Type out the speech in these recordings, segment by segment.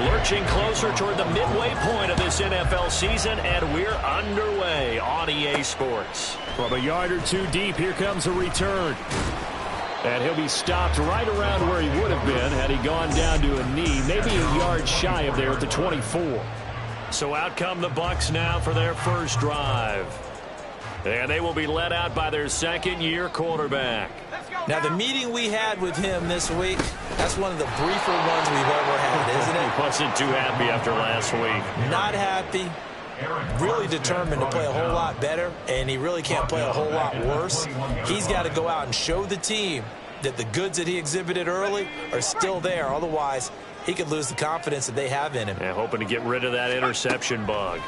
Lurching closer toward the midway point of this NFL season, and we're underway on EA Sports. From a yard or two deep, here comes a return. And he'll be stopped right around where he would have been had he gone down to a knee, maybe a yard shy of there at the 24. So out come the Bucks now for their first drive. And they will be led out by their second-year quarterback. Now, the meeting we had with him this week, that's one of the briefer ones we've ever had, isn't it? He wasn't too happy after last week. Not happy. Really determined to play a whole lot better, and he really can't play a whole lot worse. He's got to go out and show the team that the goods that he exhibited early are still there. Otherwise, he could lose the confidence that they have in him. Yeah, hoping to get rid of that interception bug.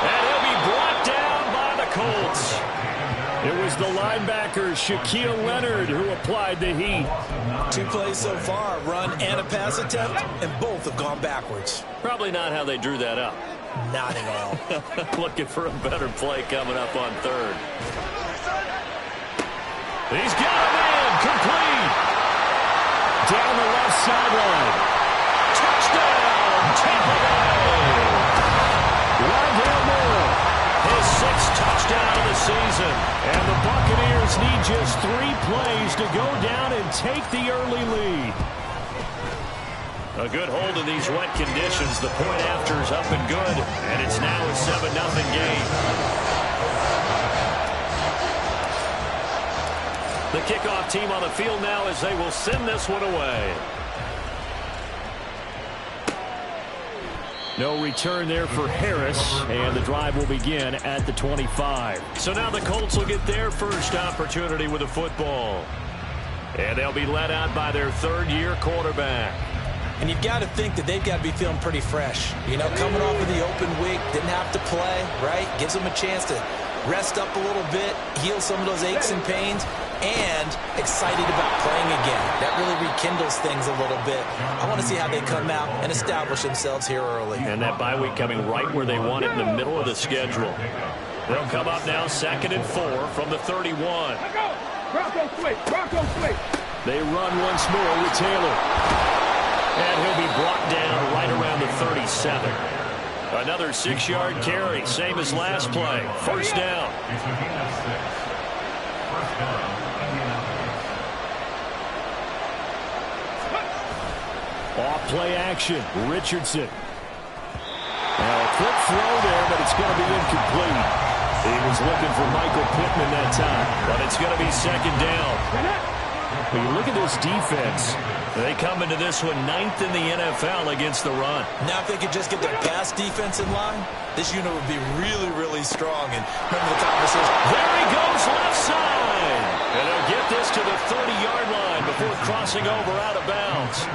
And he'll be brought down by the Colts. It was the linebacker, Shaquille Leonard, who applied the heat. 2 plays so far, a run and a pass attempt, and both have gone backwards. Probably not how they drew that up. Not at all. Looking for a better play coming up on third. He's got a man, complete. Down the left sideline. Touchdown, Tampa Bay. Rondale Moore. His 6th touchdown of the season. And the Buccaneers need just 3 plays to go down and take the early lead. A good hold in these wet conditions. The point after is up and good. And it's now a 7-0 game. The kickoff team on the field now as they will send this one away. No return there for Harris, and the drive will begin at the 25. So now the Colts will get their first opportunity with the football. And they'll be led out by their 3rd-year quarterback. And you've got to think that they've got to be feeling pretty fresh. You know, coming off of the open week, didn't have to play, right? Gives them a chance to rest up a little bit, heal some of those aches and pains, and excited about playing again. That really rekindles things a little bit. I want to see how they come out and establish themselves here early. And that bye week coming right where they want it in the middle of the schedule. They'll come up now 2nd and 4 from the 31. Bronco quick. They run once more with Taylor. And he'll be brought down right around the 37. Another 6-yard carry, same as last play. First down. Off play action, Richardson. Now a quick throw there, but it's going to be incomplete. He was looking for Michael Pittman that time. But it's going to be 2nd down. When you look at this defense, they come into this one 9th in the NFL against the run. Now if they could just get their pass defense in line, this unit would be really, really strong. And remember the conversation. There he goes left side. And they'll get this to the 30-yard line before crossing over out of bounds.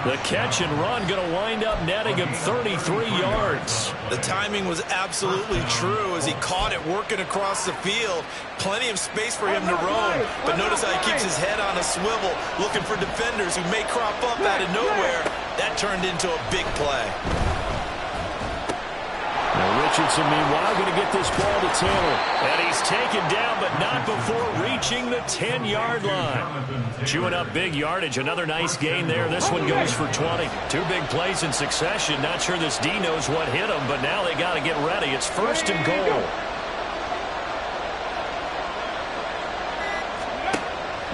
The catch and run going to wind up netting him 33 yards. The timing was absolutely true as he caught it working across the field. Plenty of space for him to roam. But notice how he keeps his head on a swivel, looking for defenders who may crop up out of nowhere. That turned into a big play. Now Richardson, meanwhile, going to get this ball to Taylor. And he's taken down, but not before reaching the 10-yard line. Chewing up big yardage. Another nice gain there. This one goes for 20. 2 big plays in succession. Not sure this D knows what hit him, but now they got to get ready. It's 1st and goal.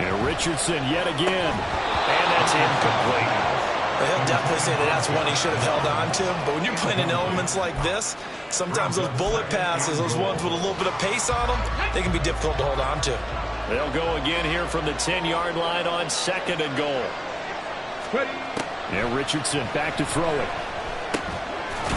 And Richardson yet again. And that's incomplete. He'll definitely say that that's one he should have held on to. But when you're playing in elements like this, sometimes those bullet passes, those ones with a little bit of pace on them, they can be difficult to hold on to. They'll go again here from the 10-yard line on 2nd and goal. And Richardson back to throw it.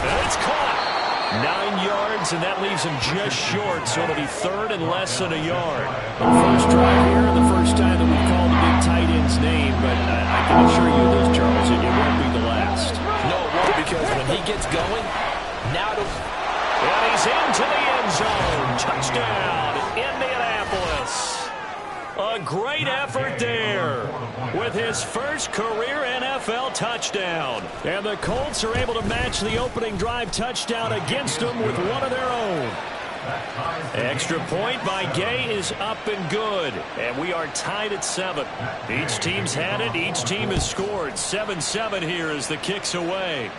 And it's caught. 9 yards, and that leaves him just short, so it'll be 3rd and less than a yard. The first drive here, the first time that we've called the big tight end's name, but I can assure you this, Charles, it won't be the last. No, it won't, because when he gets going, now to... And he's into the end zone. Touchdown, Indianapolis. A great effort there with his first career NFL touchdown. And the Colts are able to match the opening drive touchdown against them with one of their own. Extra point by Gay is up and good. And we are tied at 7. Each team's had it. Each team has scored. 7-7 here as the kick's away.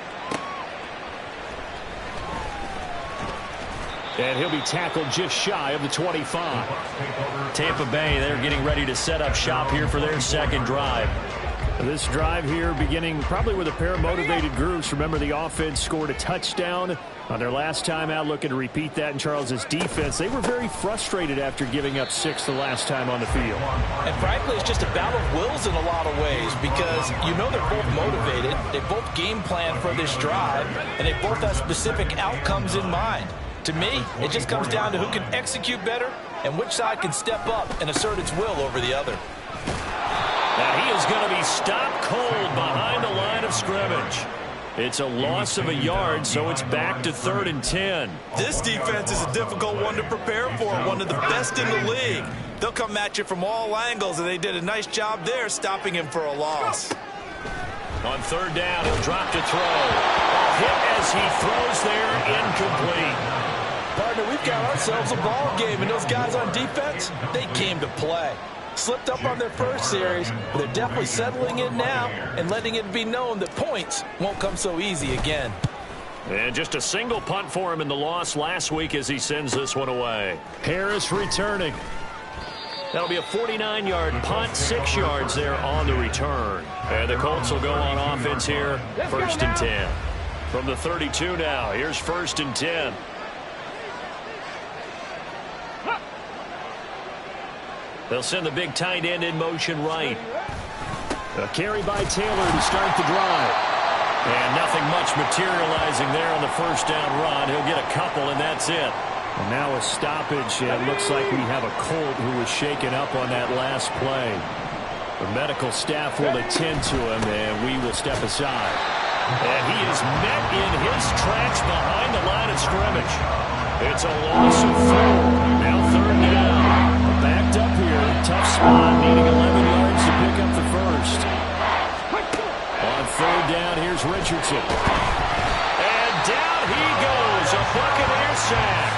And he'll be tackled just shy of the 25. Tampa Bay, they're getting ready to set up shop here for their second drive. This drive here beginning probably with a pair of motivated groups. Remember, the offense scored a touchdown on their last time out, looking to repeat that in Charles's defense. They were very frustrated after giving up 6 the last time on the field. And frankly, it's just a battle of wills in a lot of ways because you know they're both motivated. They both game plan for this drive, and they both have specific outcomes in mind. To me, it just comes down to who can execute better and which side can step up and assert its will over the other. And he is going to be stopped cold behind the line of scrimmage. It's a loss of a yard, so it's back to 3rd and 10. This defense is a difficult one to prepare for, one of the best in the league. They'll come at you from all angles, and they did a nice job there stopping him for a loss. On 3rd down, he'll drop to throw. A hit as he throws there, incomplete. Partner, we've got ourselves a ball game, and those guys on defense, they came to play. Slipped up on their first series, but they're definitely settling in now and letting it be known that points won't come so easy again. And just a single punt for him in the loss last week as he sends this one away. Harris returning. That'll be a 49-yard punt, 6 yards there on the return. And the Colts will go on offense here, 1st and 10. From the 32 now, here's 1st and 10. They'll send the big tight end in motion right. A carry by Taylor to start the drive. And nothing much materializing there on the 1st down run. He'll get a couple, and that's it. And now a stoppage. It looks like we have a Colt who was shaken up on that last play. The medical staff will attend to him, and we will step aside. And he is met in his tracks behind the line of scrimmage. It's a loss of 4. Now 3rd down. Backed up here. Tough spot. Needing 11 yards to pick up the first. On 3rd down, here's Richardson. And down he goes. A Buccaneer sack.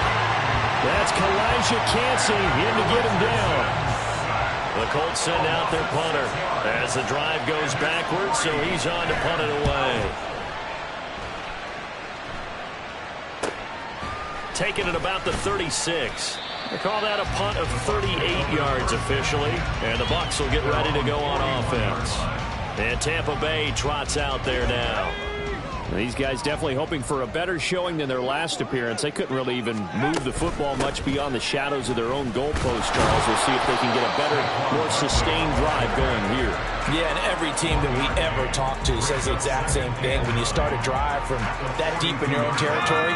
That's Kalijah Cansey in to get him down. The Colts send out their punter as the drive goes backwards, so he's on to punt it away. Taking it about the 36. They call that a punt of 38 yards officially, and the Bucks will get ready to go on offense. And Tampa Bay trots out there now. These guys definitely hoping for a better showing than their last appearance. They couldn't really even move the football much beyond the shadows of their own goalpost, Charles. We'll see if they can get a better, more sustained drive going here. Yeah, and every team that we ever talk to says the exact same thing. When you start a drive from that deep in your own territory,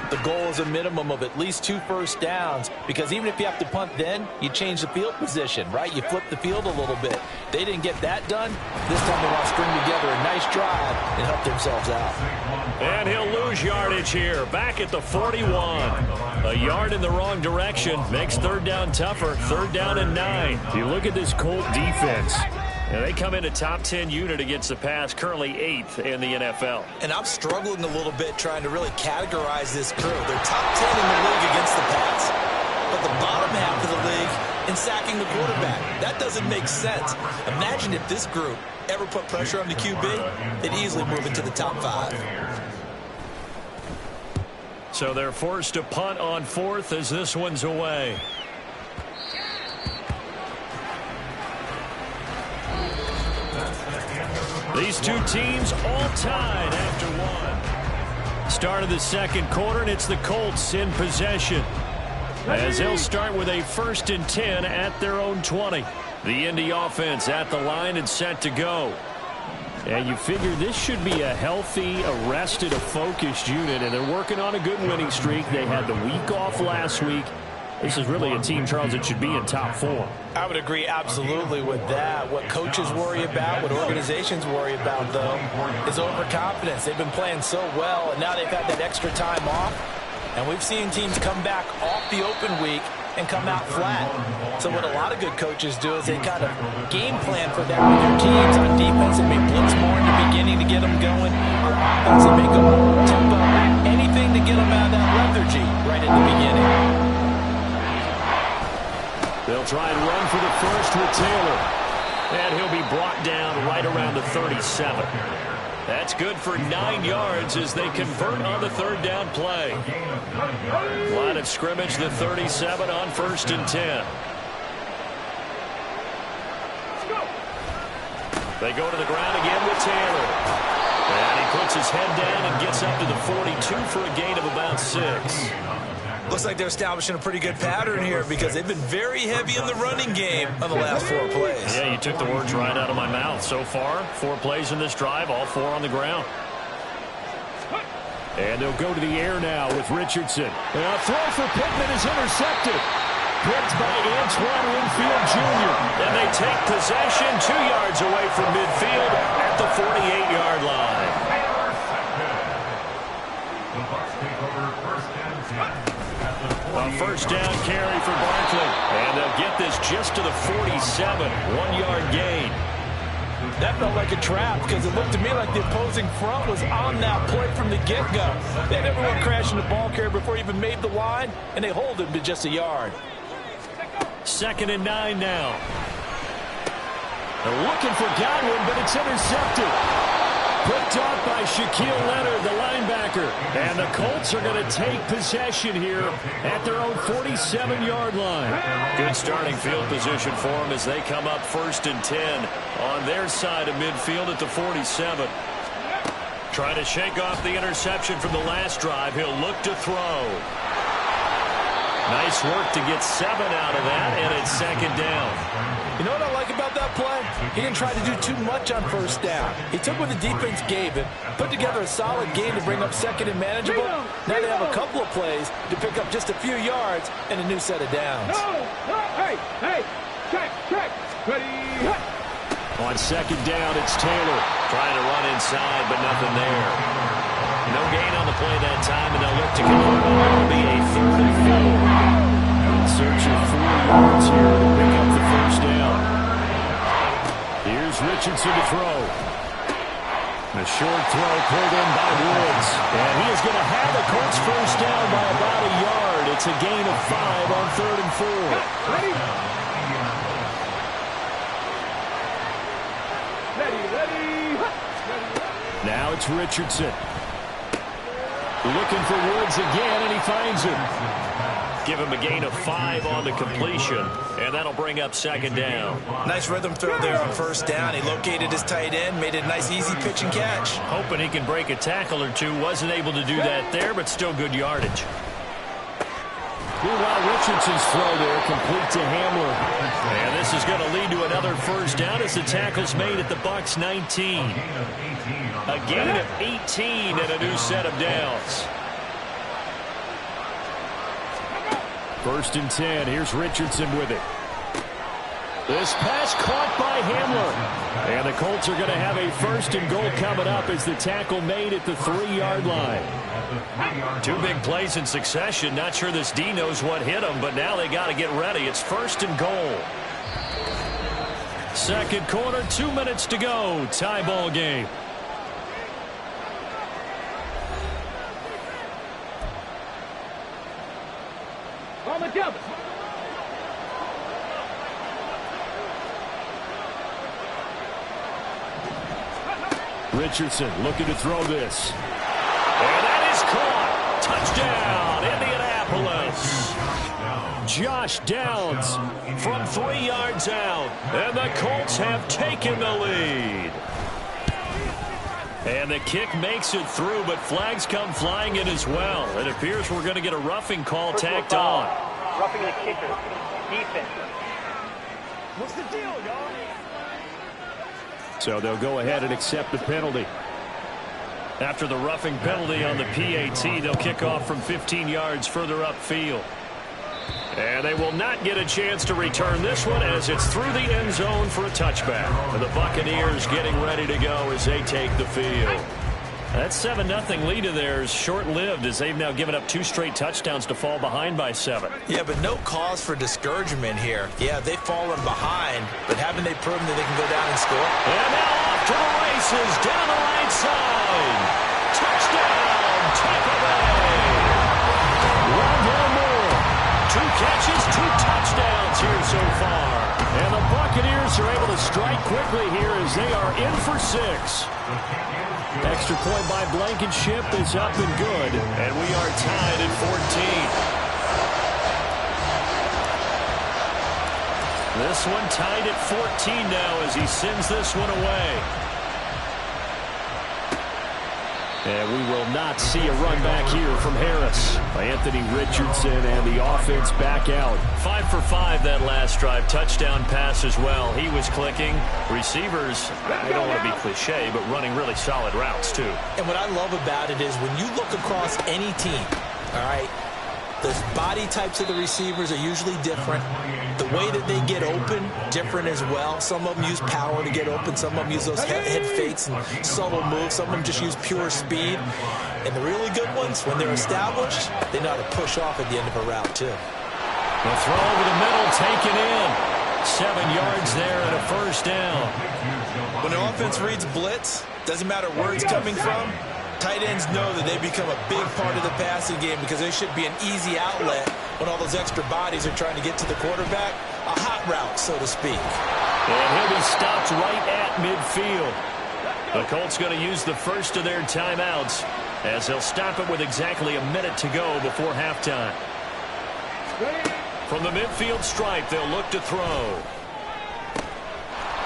the goal is a minimum of at least 2 first downs, because even if you have to punt then, you change the field position, right? You flip the field a little bit. They didn't get that done. This time they want to string together a nice drive and help themselves out. And he'll lose yardage here, back at the 41. A yard in the wrong direction makes 3rd down tougher. 3rd down and 9. You look at this Colt defense. And they come in a top 10 unit against the pass, currently 8th in the NFL. And I'm struggling a little bit trying to really categorize this crew. They're top 10 in the league against the pass, but the bottom half of the league in sacking the quarterback. That doesn't make sense. Imagine if this group ever put pressure on the QB, they'd easily move into the top 5. So they're forced to punt on 4th as this one's away. These two teams all tied after 1. Start of the 2nd quarter, and it's the Colts in possession, as they'll start with a 1st and 10 at their own 20. The Indy offense at the line and set to go. And you figure this should be a healthy, a rested, a focused unit, and they're working on a good winning streak. They had the week off last week. This is really a team, Charles, that should be in top 4. I would agree absolutely with that. What coaches worry about, what organizations worry about, though, is overconfidence. They've been playing so well, and now they've had that extra time off. And we've seen teams come back off the open week and come out flat. So what a lot of good coaches do is they kind of game plan for that with their teams. On defense, they may blitz more in the beginning to get them going. On offense, they may go tempo. Anything anything to get them out of that lethargy right at the beginning. They'll try and run for the first with Taylor. And he'll be brought down right around the 37. That's good for 9 yards as they convert on the third down play. Line of scrimmage, the 37 on 1st and 10. They go to the ground again with Taylor. And he puts his head down and gets up to the 42 for a gain of about 6. Looks like they're establishing a pretty good pattern here because they've been very heavy in the running game on the last 4 plays. Yeah, you took the words right out of my mouth. So far, 4 plays in this drive, all 4 on the ground. And they'll go to the air now with Richardson. And a throw for Pittman is intercepted. Picked by Antoine Winfield Jr. And they take possession 2 yards away from midfield at the 48-yard line. A first down carry for Barkley. And they'll get this just to the 47, 1-yard gain. That felt like a trap because it looked to me like the opposing front was on that play from the get-go. They had everyone crashing the ball carrier before he even made the line, and they hold him to just a yard. 2nd and 9 now. They're looking for Godwin, but it's intercepted. Picked off by Shaquille Leonard, the linebacker. And the Colts are going to take possession here at their own 47-yard line. Good starting field position for them as they come up 1st and 10 on their side of midfield at the 47. Trying to shake off the interception from the last drive. He'll look to throw. Nice work to get 7 out of that, and it's 2nd down. You know what I like about that play? He didn't try to do too much on 1st down. He took what the defense gave him, put together a solid game to bring up 2nd and manageable. Now they have a couple of plays to pick up just a few yards and a new set of downs. Hey, check, ready, On 2nd down, it's Taylor. Trying to run inside, but nothing there. No gain on the play that time, and they'll look to convert it. It'll be a 3rd and 4. Search of 4 yards here to pick up the first down. Here's Richardson to throw. A short throw pulled in by Woods. And he is going to have the Colts first down by about a yard. It's a gain of 5 on 3rd and 4. ready. Now it's Richardson. Looking for Woods again, and he finds him. Give him a gain of 5 on the completion, and that'll bring up 2nd down. Nice rhythm throw there on 1st down. He located his tight end, made it a nice, easy pitch and catch. Hoping he can break a tackle or two. Wasn't able to do that there, but still good yardage. Meanwhile, Richardson's throw there, complete to Hamler. And this is going to lead to another first down as the tackle's made at the Bucks 19. A gain of 18 and a new set of downs. 1st and 10. Here's Richardson with it. This pass caught by Hamler. And the Colts are going to have a 1st and goal coming up as the tackle made at the 3-yard line. 2 big plays in succession. Not sure this D knows what hit him, but now they got to get ready. It's 1st and goal. 2nd quarter, 2 minutes to go. Tie ball game. On the jump. Richardson looking to throw this. And that is caught. Touchdown, Indianapolis. Josh Downs From 3 yards out. And the Colts have taken the lead. And the kick makes it through, but flags come flying in as well. It appears we're going to get a roughing call tacked on. Roughing the kicker. Defense. What's the deal, y'all? So they'll go ahead and accept the penalty. After the roughing penalty on the PAT, they'll kick off from 15 yards further upfield. And they will not get a chance to return this one as it's through the end zone for a touchback. And the Buccaneers getting ready to go as they take the field. That 7-0 lead of theirs short-lived as they've now given up 2 straight touchdowns to fall behind by 7. Yeah, but no cause for discouragement here. Yeah, they've fallen behind, but haven't they proven that they can go down and score? And now off to the races down the right side. Touchdown, Tampa Bay. 2 catches, 2 touchdowns here so far. And the Buccaneers are able to strike quickly here as they are in for 6. Extra point by Blankenship is up and good. And we are tied at 14. This one tied at 14 now as he sends this one away. And we will not see a run back here from Harris. Anthony Richardson and the offense back out. 5 for 5 that last drive. Touchdown pass as well. He was clicking. Receivers, I don't want to be cliche, but running really solid routes too. And what I love about it is when you look across any team, all right, the body types of the receivers are usually different. The way that they get open, different as well. Some of them use power to get open. Some of them use those head fakes and subtle moves. Some of them just use pure speed. And the really good ones, when they're established, they know how to push off at the end of a route, too. The throw over the middle, taken in. 7 yards there and a first down. When the offense reads blitz, doesn't matter where it's coming from, tight ends know that they become a big part of the passing game because they should be an easy outlet when all those extra bodies are trying to get to the quarterback. A hot route, so to speak. And he'll be stopped right at midfield. The Colts going to use the first of their timeouts as they'll stop it with exactly a minute to go before halftime. From the midfield stripe, they'll look to throw.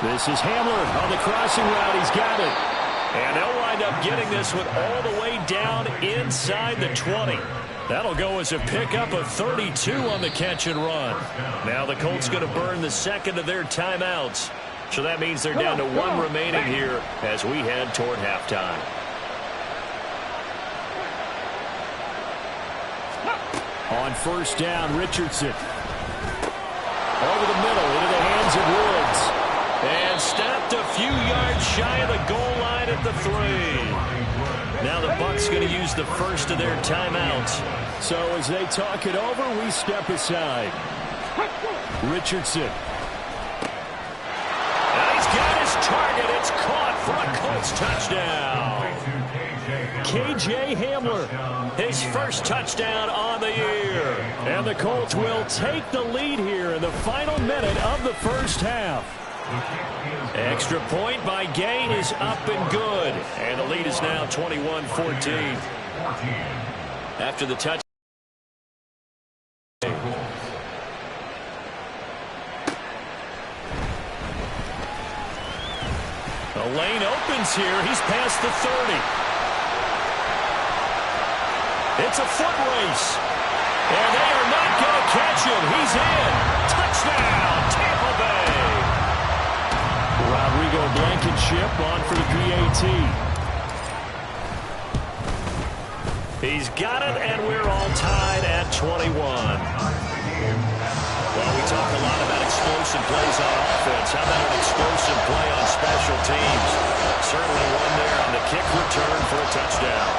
This is Hamler on the crossing route. He's got it. And they'll wind up getting this one all the way down inside the 20. That'll go as a pickup of 32 on the catch and run. Now the Colts going to burn the second of their timeouts. So that means they're down to 1 remaining here as we head toward halftime. On first down, Richardson. Over the middle into the hands of Woods. And stopped a few yards shy of the goal line at the 3. Now the Bucks going to use the first of their timeouts. So as they talk it over, we step aside. Richardson. And he's got his target. It's caught for a Colts touchdown. K.J. Hamler. His first touchdown on the year. And the Colts will take the lead here in the final minute of the first half. Extra point by Gain is up and good. And the lead is now 21-14. After the touch. The lane opens here. He's past the 30. It's a foot race. And they are not going to catch him. He's in. Touchdown, Tampa Bay. Rodrigo Blankenship on for the PAT. He's got it, and we're all tied at 21. Well, we talk a lot about explosive plays on offense. How about an explosive play on special teams? Certainly one there on the kick return for a touchdown.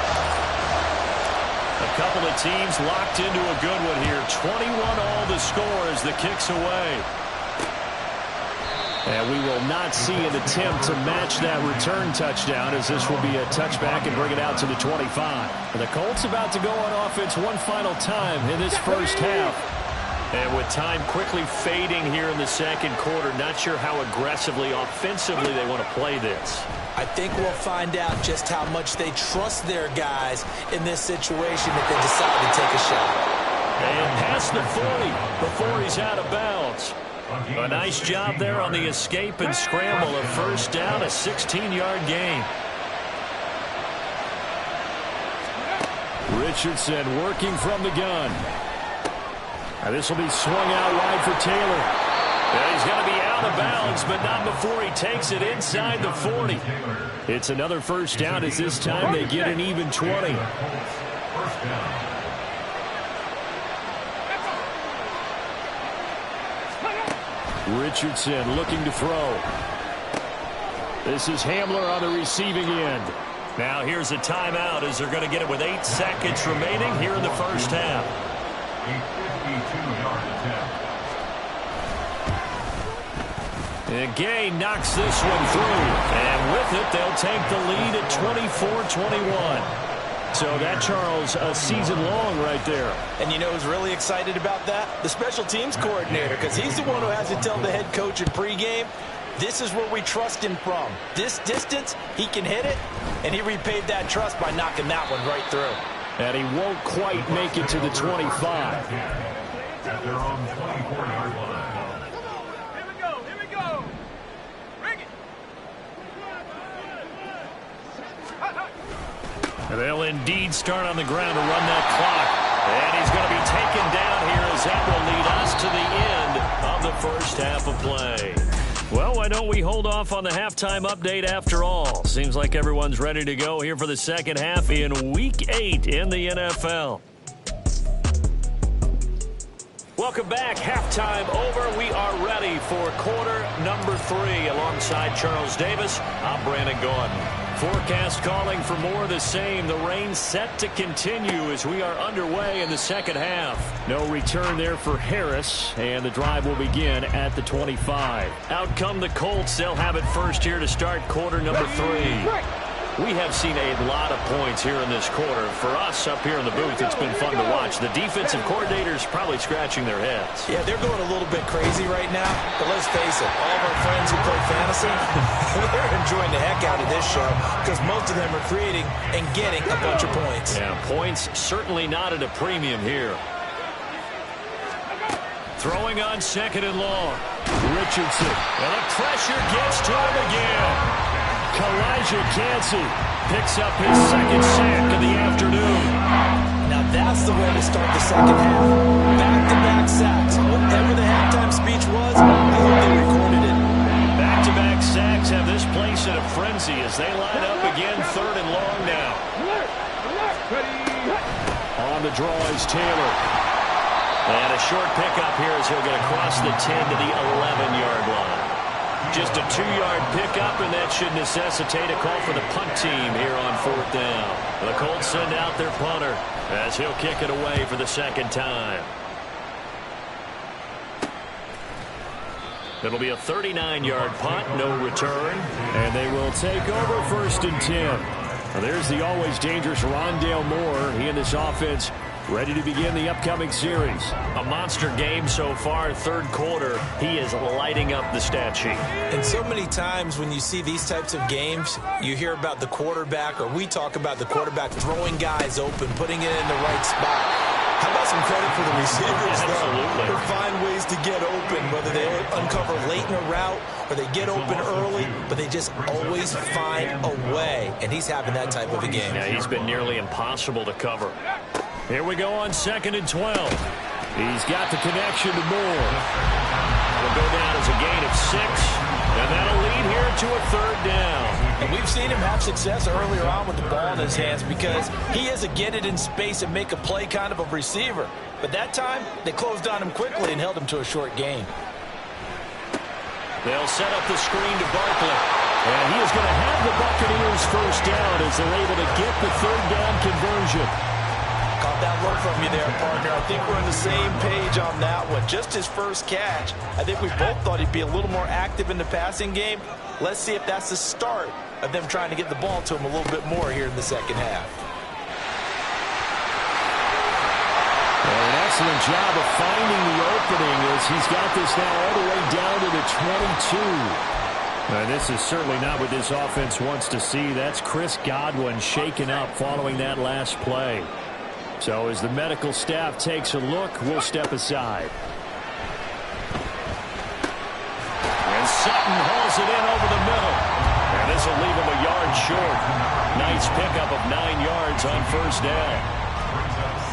A couple of teams locked into a good one here. 21 all the score as the kick's away. And we will not see an attempt to match that return touchdown as this will be a touchback and bring it out to the 25. And the Colts about to go on offense one final time in this first half. And with time quickly fading here in the second quarter, not sure how aggressively, offensively they want to play this. I think we'll find out just how much they trust their guys in this situation if they decide to take a shot. And past the 40 before he's out of bounds. A nice job there on the escape and scramble. A first down, a 16-yard gain. Richardson working from the gun. Now this will be swung out wide for Taylor. Yeah, he's going to be out of bounds, but not before he takes it inside the 40. It's another first down as this time they get an even 20. Richardson looking to throw. This is Hamler on the receiving end. Now here's a timeout as they're going to get it with 8 seconds remaining here in the first half. And Gay knocks this one through. And with it, they'll take the lead at 24-21. So that, Charles, a season long right there. And you know who's really excited about that? The special teams coordinator, because he's the one who has to tell the head coach in pregame, this is where we trust him from. This distance, he can hit it, and he repaid that trust by knocking that one right through. And he won't quite make it to the 25. Here we go. Bring it. They'll indeed start on the ground to run that clock. And he's going to be taken down here as that will lead us to the end of the first half of play. Well, why don't we hold off on the halftime update after all? Seems like everyone's ready to go here for the second half in Week 8 in the NFL. Welcome back. Halftime over. We are ready for quarter number 3. Alongside Charles Davis, I'm Brandon Gordon. Forecast calling for more of the same. The rain set to continue as we are underway in the second half. No return there for Harris, and the drive will begin at the 25. Out come the Colts. They'll have it first here to start quarter number 3. We have seen a lot of points here in this quarter. For us up here in the booth, it's been fun to watch. The defensive coordinators probably scratching their heads. Yeah, they're going a little bit crazy right now. But let's face it, all of our friends who play fantasy, they're enjoying the heck out of this show because most of them are creating and getting a bunch of points. Yeah, points certainly not at a premium here. Throwing on second and long. Richardson. And the pressure gets to him again. Kalijah Kancey picks up his second sack of the afternoon. Now that's the way to start the second half. Back-to-back sacks. Whatever the halftime speech was, I hope they recorded it. Back-to-back sacks have this place in a frenzy as they line up again, third and long now. On the draw is Taylor. And a short pickup here as he'll get across the 10 to the 11-yard line. Just a 2-yard pickup, and that should necessitate a call for the punt team here on fourth down. The Colts send out their punter as he'll kick it away for the second time. It'll be a 39-yard punt, no return. And they will take over first and 10. Now there's the always dangerous Rondale Moore. He and this offense ready to begin the upcoming series. A monster game so far, third quarter. He is lighting up the stat sheet. And so many times when you see these types of games, you hear about the quarterback, or we talk about the quarterback throwing guys open, putting it in the right spot. How about some credit for the receivers, Absolutely. though? They find ways to get open, whether they uncover late in a route or they get open early, but they just always find a way. And he's having that type of a game. Yeah, he's been nearly impossible to cover. Here we go on 2nd and 12. He's got the connection to Moore. Will go down as a gain of 6, and that'll lead here to a third down. And we've seen him have success earlier on with the ball in his hands because he is a get it in space and make a play kind of a receiver. But that time, they closed on him quickly and held him to a short gain. They'll set up the screen to Barkley. And he is going to have the Buccaneers first down as they're able to get the third down conversion. Caught that look from you there, partner. I think we're on the same page on that one. Just his first catch. I think we both thought he'd be a little more active in the passing game. Let's see if that's the start of them trying to get the ball to him a little bit more here in the second half. Well, an excellent job of finding the opening as he's got this now all the way down to the 22. This is certainly not what this offense wants to see. That's Chris Godwin shaken up following that last play. So as the medical staff takes a look, we'll step aside. And Sutton hauls it in over the middle. And this will leave him a yard short. Nice pickup of 9 yards on first down.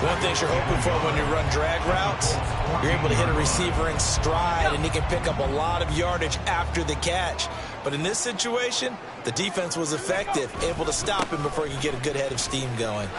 One thing you're hoping for when you run drag routes, you're able to hit a receiver in stride, and he can pick up a lot of yardage after the catch. But in this situation, the defense was effective, able to stop him before he could get a good head of steam going.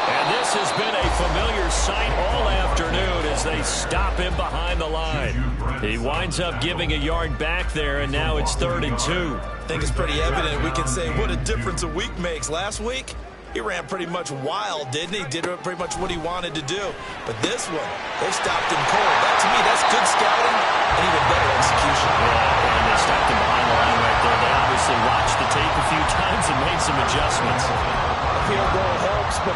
And this has been a familiar sight all afternoon as they stop him behind the line. He winds up giving a yard back there, and now it's 3rd and 2. I think it's pretty evident. We can say what a difference a week makes. Last week, he ran pretty much wild, didn't he? Did pretty much what he wanted to do. But this one, they stopped him cold. That, to me, that's good scouting and even better execution. Yeah, and they stopped him behind the line right there. They obviously watched the tape a few times and made some adjustments. A field goal helps, but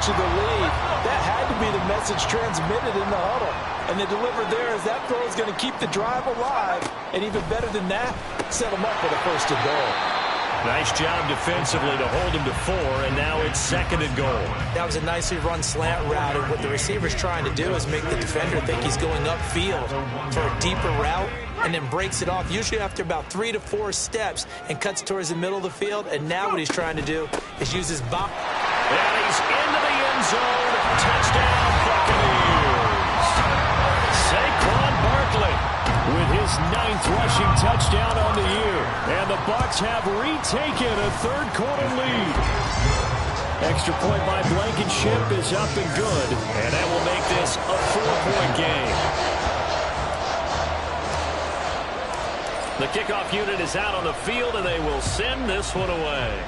you the lead. That had to be the message transmitted in the huddle. And they delivered there as that throw is going to keep the drive alive. And even better than that, set them up for the first and goal. Nice job defensively to hold him to 4, and now it's 2nd and goal. That was a nicely run slant route, and what the receiver's trying to do is make the defender think he's going upfield for a deeper route, and then breaks it off, usually after about 3 to 4 steps, and cuts towards the middle of the field. And now what he's trying to do is use his bop. And he's into the end zone. Touchdown, Buccaneers. Saquon Barkley with his 9th rushing touchdown on the year. And the Bucks have retaken a third-quarter lead. Extra point by Blankenship is up and good. And that will make this a 4-point game. The kickoff unit is out on the field, and they will send this one away.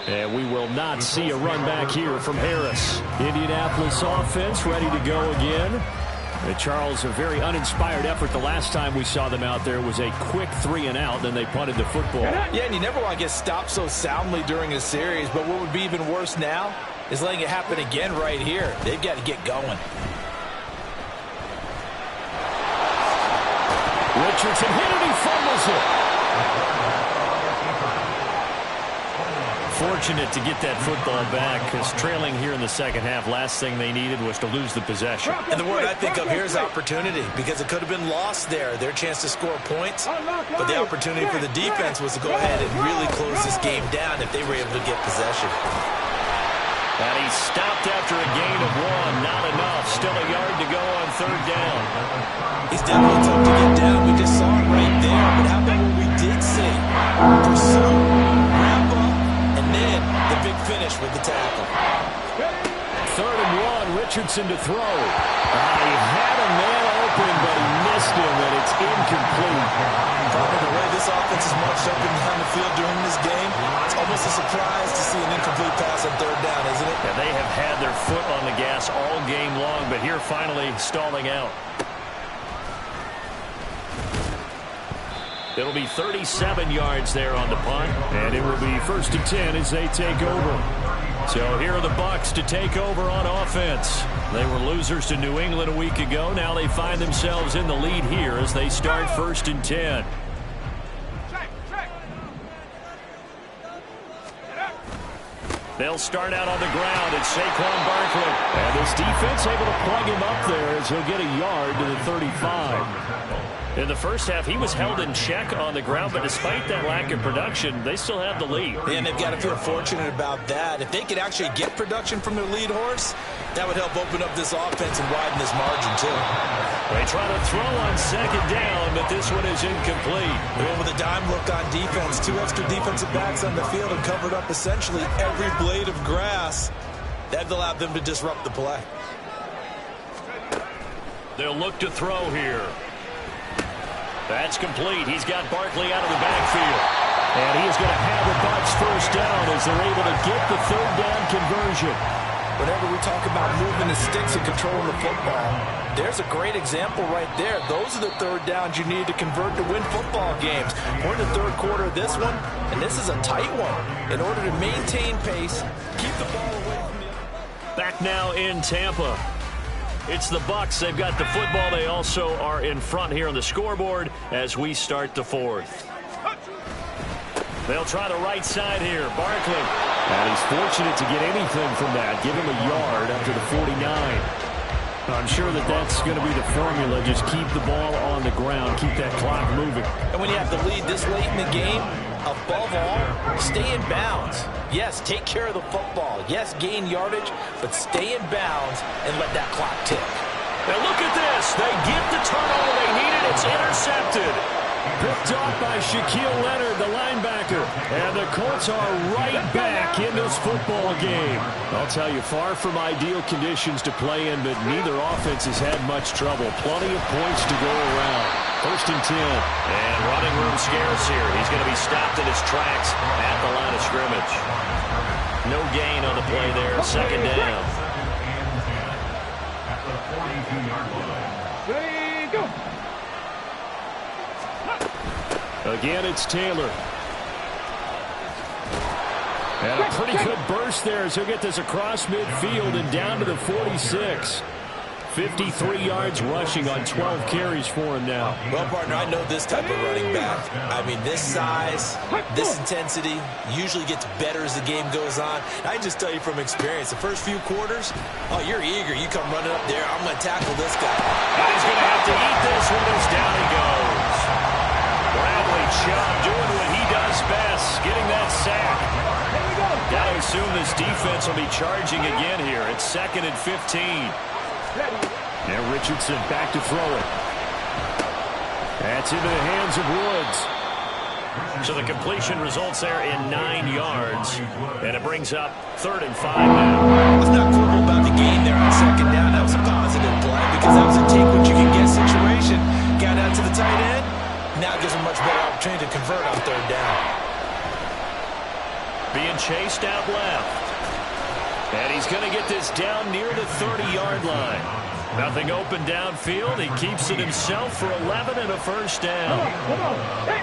And we will not see a run back here from Harris. Indianapolis offense ready to go again. And Charles, a very uninspired effort the last time we saw them out there. It was a quick 3-and-out, then they punted the football. Yeah, and you never want to get stopped so soundly during a series, but what would be even worse now is letting it happen again right here. They've got to get going. Richardson hit it, he fumbles it. Fortunate to get that football back, because trailing here in the second half, last thing they needed was to lose the possession. And the word I think of here is opportunity, because it could have been lost there, their chance to score points. But the opportunity for the defense was to go ahead and really close this game down if they were able to get possession. And he stopped after a gain of 1. Not enough. Still a yard to go on 3rd down. He's definitely tough to get down. We just saw it right there. But how about what we did see? Pursue, wrap up, and then the big finish with the tackle. 3rd and 1, Richardson to throw. He had a man open, but he missed him, and it's incomplete. Probably the way this offense is marched up and down the field during this game, it's almost a surprise to see an incomplete pass on 3rd down, isn't it? Yeah, they have had their foot on the gas all game long, but here finally stalling out. It'll be 37 yards there on the punt. And it will be 1st and 10 as they take over. So here are the Bucks to take over on offense. They were losers to New England a week ago. Now they find themselves in the lead here as they start 1st and 10. They'll start out on the ground. It's Saquon Barkley. And this defense able to plug him up there as he'll get a yard to the 35. In the first half, he was held in check on the ground, but despite that lack of production, they still have the lead. And they've got to feel fortunate about that. If they could actually get production from their lead horse, that would help open up this offense and widen this margin, too. They try to throw on 2nd down, but this one is incomplete. They went with a dime look on defense. 2 extra defensive backs on the field and covered up essentially every blade of grass. That allowed them to disrupt the play. They'll look to throw here. That's complete. He's got Barkley out of the backfield. And he is going to have the Bucks 1st down as they're able to get the 3rd down conversion. Whenever we talk about moving the sticks and controlling the football, there's a great example right there. Those are the 3rd downs you need to convert to win football games. We're in the 3rd quarter of this one, and this is a tight one. In order to maintain pace, keep the ball away from the other. Back now in Tampa. It's the Bucks. They've got the football. They also are in front here on the scoreboard as we start the 4th. They'll try the right side here. Barkley. And he's fortunate to get anything from that. Give him a yard after the 49. I'm sure that that's going to be the formula. Just keep the ball on the ground. Keep that clock moving. And when you have the lead this late in the game, above all, stay in bounds. Yes, take care of the football. Yes, gain yardage, but stay in bounds and let that clock tick. Now look at this. They get the turnover they needed. It's intercepted. Picked off by Shaquille Leonard, the linebacker. And the Colts are right back in this football game. I'll tell you, far from ideal conditions to play in, but neither offense has had much trouble. Plenty of points to go around. 1st and 10. And running room scarce here. He's going to be stopped in his tracks at the line of scrimmage. No gain on the play there. 2nd down. Ready, go. Again, it's Taylor. And a pretty good burst there as he'll get this across midfield and down to the 46. 53 yards rushing on 12 carries for him now. Well, partner, I know this type of running back. I mean, this size, this intensity usually gets better as the game goes on. I can just tell you from experience, the first few quarters, oh, you're eager. You come running up there, I'm going to tackle this guy. And he's going to have to eat this one as down he goes. Bradley Chubb doing what he does best, getting that sack. Got to assume this defense will be charging again here. It's 2nd and 15. Now Richardson back to throw it. That's into the hands of Woods. So the completion results there in 9 yards. And it brings up 3rd and 5 now. Let's not quibble about the game there on 2nd down. That was a positive play because that was a take what you can get situation. Got out to the tight end. Now gives him much better opportunity to convert on 3rd down. Being chased out left. And he's going to get this down near the 30-yard line. Nothing open downfield. He keeps it himself for 11 and a first down. Come on. Hey.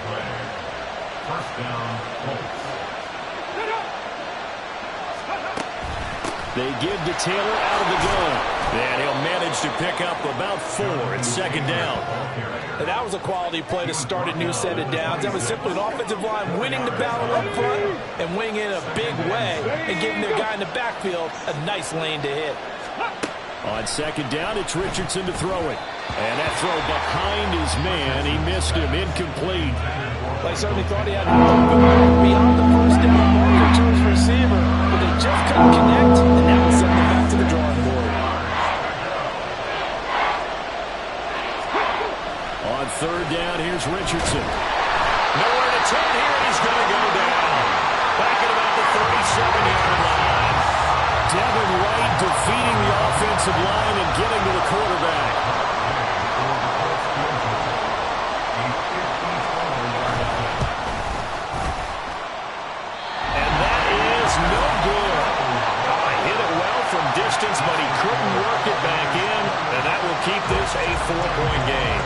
First down. They give to Taylor out of the gun. And he'll manage to pick up about 4 at 2nd down. And that was a quality play to start a new set of downs. That was simply an offensive line winning the battle up front and winning it in a big way and giving their guy in the backfield a nice lane to hit. On 2nd down, it's Richardson to throw it. And that throw behind his man. He missed him. Incomplete. I certainly thought he had a little bit beyond the first down marker to his receiver, but they just couldn't connect, and that will send them back to the drawing board. On 3rd down, here's Richardson. Nowhere to turn here, and he's going to go down. Back at about the 37-yard line. Devin White defeating the offensive line and getting to the quarterback. And that is no good. Hit it well from distance, but he couldn't work it back in, and that will keep this a 4-point game.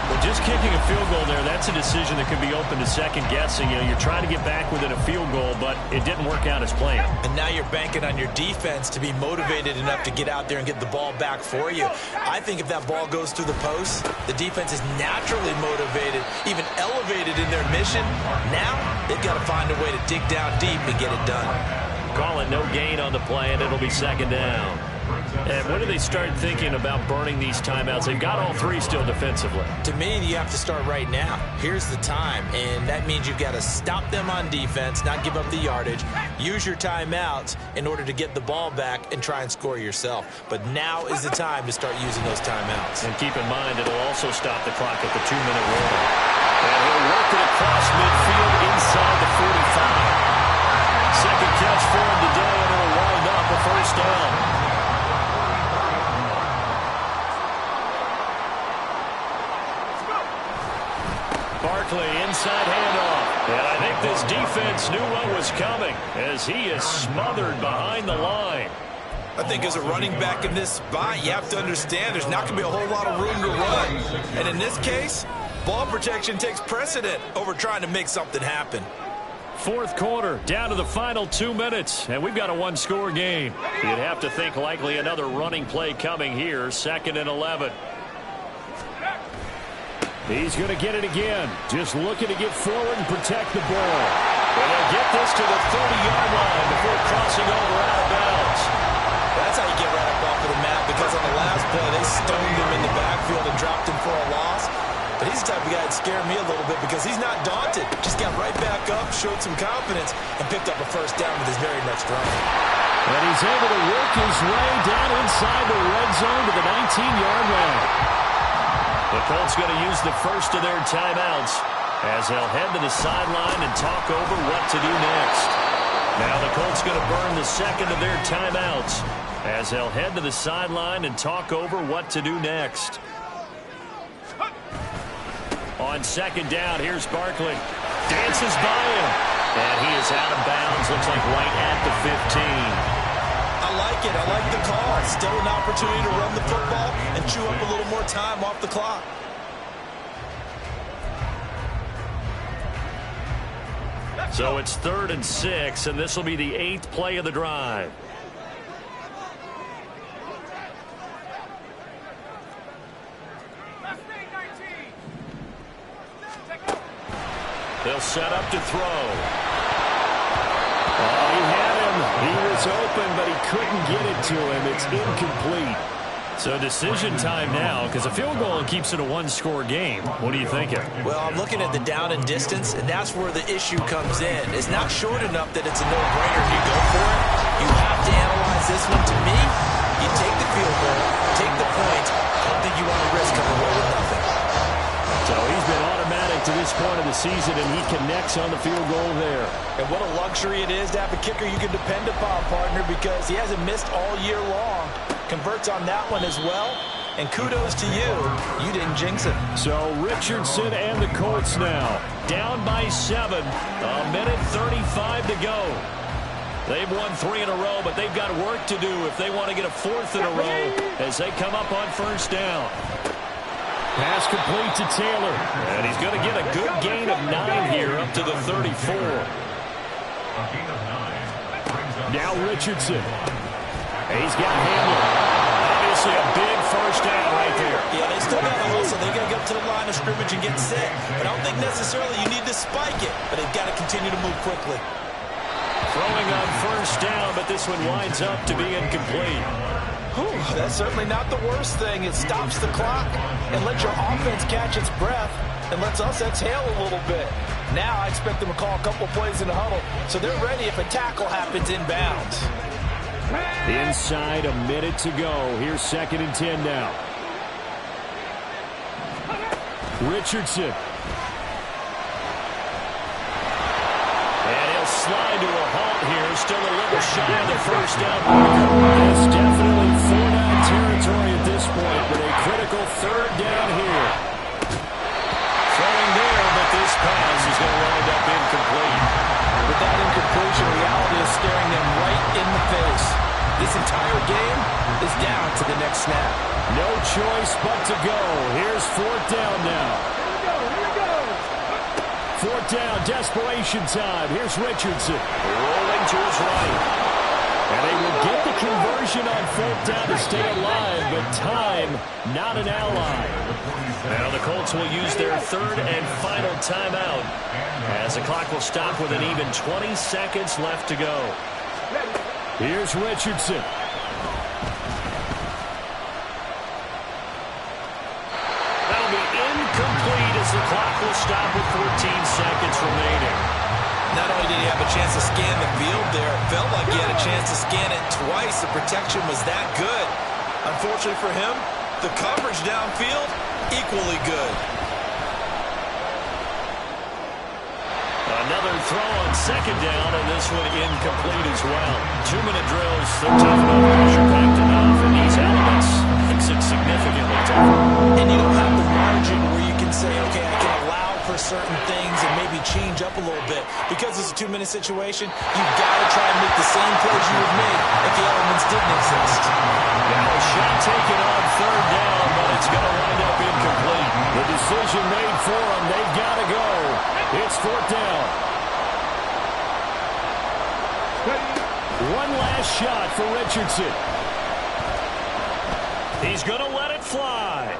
Well, just kicking a field goal there, that's a decision that could be open to second guessing. You know, you're trying to get back within a field goal, but it didn't work out as planned. And now you're banking on your defense to be motivated enough to get out there and get the ball back for you. I think if that ball goes through the post, the defense is naturally motivated, even elevated in their mission. Now they've got to find a way to dig down deep and get it done. Call it no gain on the play, and it'll be 2nd down. And when do they start thinking about burning these timeouts? They've got all 3 still defensively. To me, you have to start right now. Here's the time, and that means you've got to stop them on defense, not give up the yardage, use your timeouts in order to get the ball back and try and score yourself. But now is the time to start using those timeouts. And keep in mind, it'll also stop the clock at the 2-minute warning. And he'll work it across midfield inside the 45. Second catch for him today, and it'll wind up a first down. Barkley, inside handoff. And I think this defense knew what was coming as he is smothered behind the line. I think as a running back in this spot, you have to understand there's not going to be a whole lot of room to run. And in this case, ball protection takes precedent over trying to make something happen. 4th quarter, down to the final 2 minutes, and we've got a 1-score game. You'd have to think likely another running play coming here, 2nd and 11. He's going to get it again. Just looking to get forward and protect the ball. And they'll get this to the 30-yard line before crossing over out of bounds. That's how you get right up off of the mat, because on the last play, they stoned him in the backfield and dropped him for a loss. But he's the type of guy that scared me a little bit because he's not daunted. Just got right back up, showed some confidence, and picked up a first down with his very next run. And he's able to work his way down inside the red zone to the 19-yard line. The Colts going to use the first of their timeouts as they'll head to the sideline and talk over what to do next. Now the Colts going to burn the second of their timeouts as they'll head to the sideline and talk over what to do next. On 2nd down, here's Barkley. Dances by him. And he is out of bounds. Looks like right at the 15. I like it. I like the call. Still an opportunity to run the football and chew up a little more time off the clock. So it's 3rd and 6, and this will be the 8th play of the drive. They'll set up to throw. Oh, he had him. He was open, but he couldn't get it to him. It's incomplete. So decision time now, because a field goal keeps it a one-score game. What are you thinking? Well, I'm looking at the down and distance, and that's where the issue comes in. It's not short enough that it's a no-brainer. You go for it. You have to analyze this one. To me, you take the field goal, take the points. I don't think you want to risk coming away with nothing. So he's been automatic to this point of the season, and he connects on the field goal there. And what a luxury it is to have a kicker you can depend upon, partner, because he hasn't missed all year long. Converts on that one as well. And kudos to you. You didn't jinx it. So Richardson and the Colts now Down by 7. A minute 35 to go. They've won 3 in a row, but they've got work to do if they want to get a 4th in a row as they come up on 1st down. Pass complete to Taylor. And he's going to get a good gain of 9 here up to the 34. Now Richardson. He's got Hamlin. Obviously a big 1st down right there. Yeah, they still got to hustle. They got to get up to the line of scrimmage and get set. But I don't think necessarily you need to spike it. But they've got to continue to move quickly. Throwing on 1st down, but this one winds up to be incomplete. Whew, that's certainly not the worst thing. It stops the clock and lets your offense catch its breath and lets us exhale a little bit. Now I expect them to call a couple plays in the huddle, so they're ready if a tackle happens inbounds. Inside, a minute to go. Here's 2nd and 10 now. Richardson. And he'll slide to a halt here. Still a little shy of the 1st down marker. It's definitely 4-down territory at this point, but a critical 3rd down here. Throwing there, but this pass is going to wind up incomplete. With that incompletion, reality is staring them right in the face. This entire game is down to the next snap. No choice but to go. Here's 4th down now. 4th down, desperation time. Here's Richardson. Rolling to his right. And they will get the conversion on 4th down to stay alive, but time, not an ally. Now the Colts will use their 3rd and final timeout as the clock will stop with an even 20 seconds left to go. Here's Richardson. That'll be incomplete as the clock will stop with 14 seconds remaining. Not only did he have a chance to scan the field there, it felt like he had a chance to scan it twice. The protection was that good. Unfortunately for him, the coverage downfield, equally good. Another throw on 2nd down, and this one incomplete as well. 2-minute drills, they're tough enough, pressure-packed enough, and these elements makes it significantly tougher. And you don't have the margin where you can say, okay, I can allow for certain things and maybe change up a little bit. Because it's a 2-minute situation, you've got to try and make the same plays you would make if the elements didn't exist. Now a shot taken on 3rd down, but it's going to wind up incomplete. The decision made for them. They've got to go. It's 4th down. One last shot for Richardson. He's going to let it fly.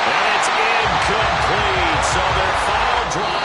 And it's incomplete. So their final drive